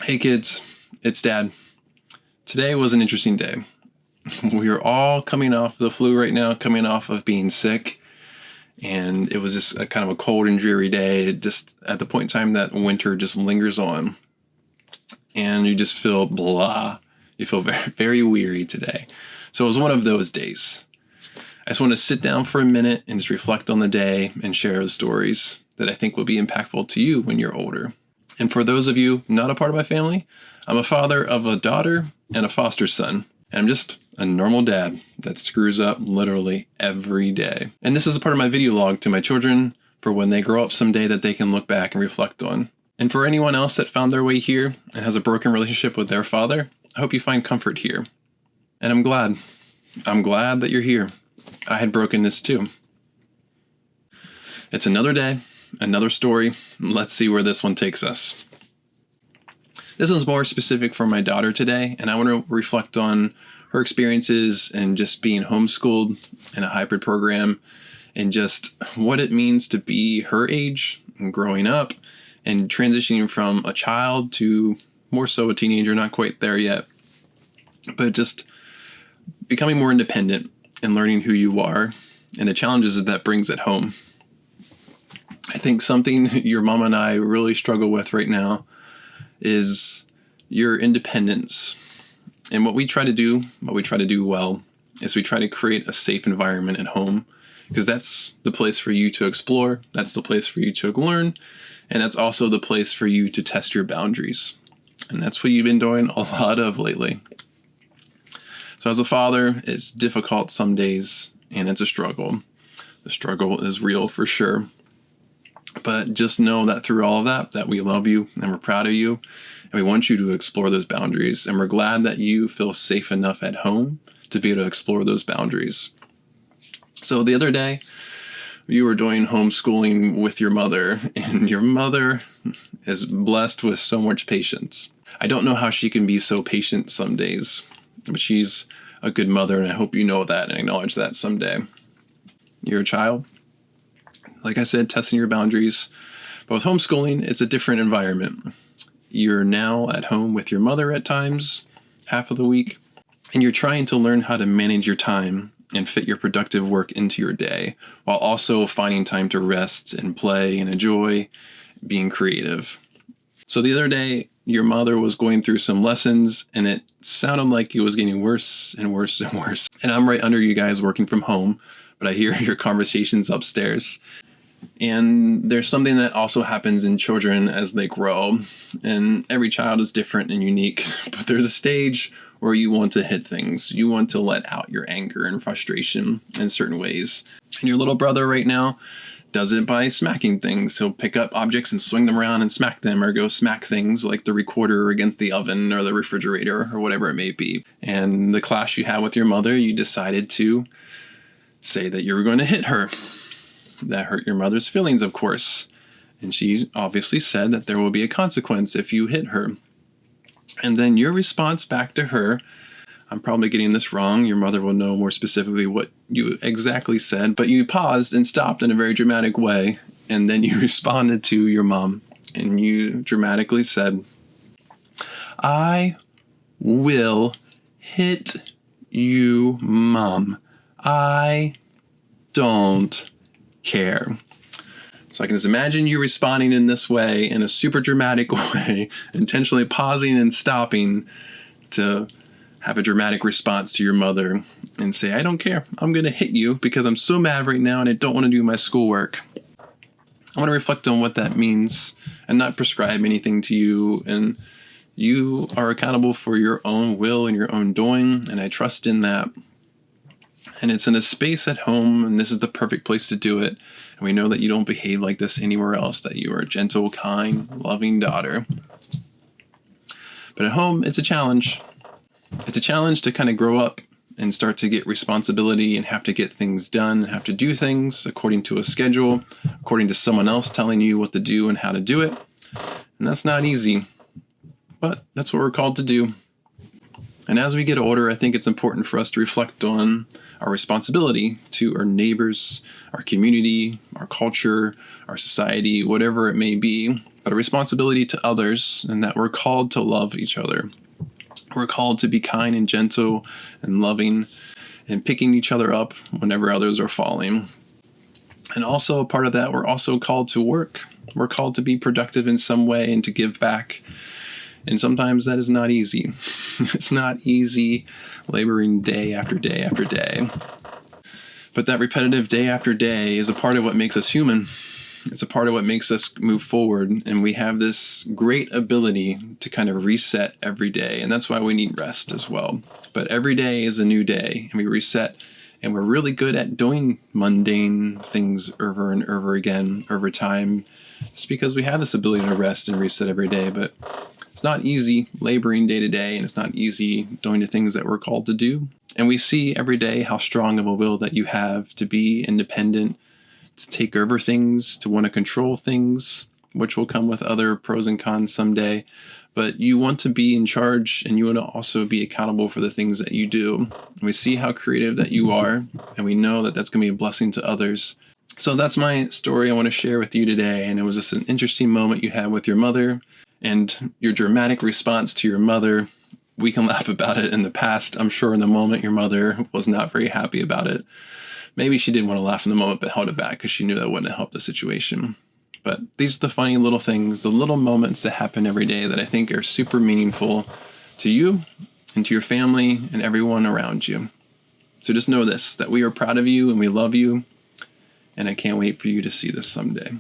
Hey kids, it's Dad. Today was an interesting day. We are all coming off the flu right now, coming off of being sick, and it was just a kind of a cold and dreary day. Just at the point in time that winter just lingers on, and you just feel blah. You feel very, very weary today. So it was one of those days. I just want to sit down for a minute and just reflect on the day and share the stories that I think will be impactful to you when you're older. And for those of you not a part of my family, I'm a father of a daughter and a foster son. And I'm just a normal dad that screws up literally every day. And this is a part of my video log to my children for when they grow up someday that they can look back and reflect on. And for anyone else that found their way here and has a broken relationship with their father, I hope you find comfort here. And I'm glad. I'm glad that you're here. I had brokenness too. It's another day. Another story. Let's see where this one takes us. This one's more specific for my daughter today, and I want to reflect on her experiences and just being homeschooled in a hybrid program and just what it means to be her age and growing up and transitioning from a child to more so a teenager, not quite there yet, but just becoming more independent and learning who you are and the challenges that that brings at home. I think something your mom and I really struggle with right now is your independence. And what we try to do well, is we try to create a safe environment at home, because that's the place for you to explore, that's the place for you to learn, and that's also the place for you to test your boundaries. And that's what you've been doing a lot of lately. So as a father, it's difficult some days, and it's a struggle. The struggle is real for sure. But just know that through all of that we love you and we're proud of you and we want you to explore those boundaries. And we're glad that you feel safe enough at home to be able to explore those boundaries. So the other day, you were doing homeschooling with your mother, and your mother is blessed with so much patience. I don't know how she can be so patient some days, but she's a good mother, and I hope you know that and acknowledge that someday. You're a child. Like I said, testing your boundaries. But with homeschooling, it's a different environment. You're now at home with your mother at times, half of the week, and you're trying to learn how to manage your time and fit your productive work into your day, while also finding time to rest and play and enjoy being creative. So the other day, your mother was going through some lessons, and it sounded like it was getting worse and worse and worse. And I'm right under you guys working from home, but I hear your conversations upstairs. And there's something that also happens in children as they grow, and every child is different and unique, but there's a stage where you want to hit things. You want to let out your anger and frustration in certain ways. And your little brother right now does it by smacking things. He'll pick up objects and swing them around and smack them, or go smack things like the recorder against the oven or the refrigerator or whatever it may be. And the clash you had with your mother, you decided to say that you were going to hit her. That hurt your mother's feelings, of course. And she obviously said that there will be a consequence if you hit her. And then your response back to her, I'm probably getting this wrong, your mother will know more specifically what you exactly said, but you paused and stopped in a very dramatic way, and then you responded to your mom, and you dramatically said, I will hit you, Mom. I don't care. So I can just imagine you responding in this way, in a super dramatic way, intentionally pausing and stopping to have a dramatic response to your mother and say, I don't care. I'm going to hit you because I'm so mad right now and I don't want to do my schoolwork. I want to reflect on what that means and not prescribe anything to you. And you are accountable for your own will and your own doing, and I trust in that. And it's in a space at home, and this is the perfect place to do it. And we know that you don't behave like this anywhere else, that you are a gentle, kind, loving daughter. But at home, it's a challenge. It's a challenge to kind of grow up and start to get responsibility and have to get things done, have to do things according to a schedule, according to someone else telling you what to do and how to do it. And that's not easy, but that's what we're called to do. And as we get older, I think it's important for us to reflect on our responsibility to our neighbors, our community, our culture, our society, whatever it may be, but a responsibility to others, and that we're called to love each other. We're called to be kind and gentle and loving and picking each other up whenever others are falling. And also a part of that, we're also called to work. We're called to be productive in some way and to give back. And sometimes that is not easy. It's not easy laboring day after day after day. But that repetitive day after day is a part of what makes us human. It's a part of what makes us move forward. And we have this great ability to kind of reset every day. And that's why we need rest as well. But every day is a new day, and we reset. And we're really good at doing mundane things over and over again over time, just because we have this ability to rest and reset every day. But it's not easy laboring day to day, and it's not easy doing the things that we're called to do. And we see every day how strong of a will that you have to be independent, to take over things, to want to control things, which will come with other pros and cons someday. But you want to be in charge, and you want to also be accountable for the things that you do. And we see how creative that you are, and we know that that's going to be a blessing to others. So that's my story I want to share with you today. And it was just an interesting moment you had with your mother and your dramatic response to your mother. We can laugh about it in the past. I'm sure in the moment your mother was not very happy about it. Maybe she did want to laugh in the moment, but held it back because she knew that wouldn't have helped the situation. But these are the funny little things, the little moments that happen every day that I think are super meaningful to you and to your family and everyone around you. So just know this, that we are proud of you and we love you. And I can't wait for you to see this someday.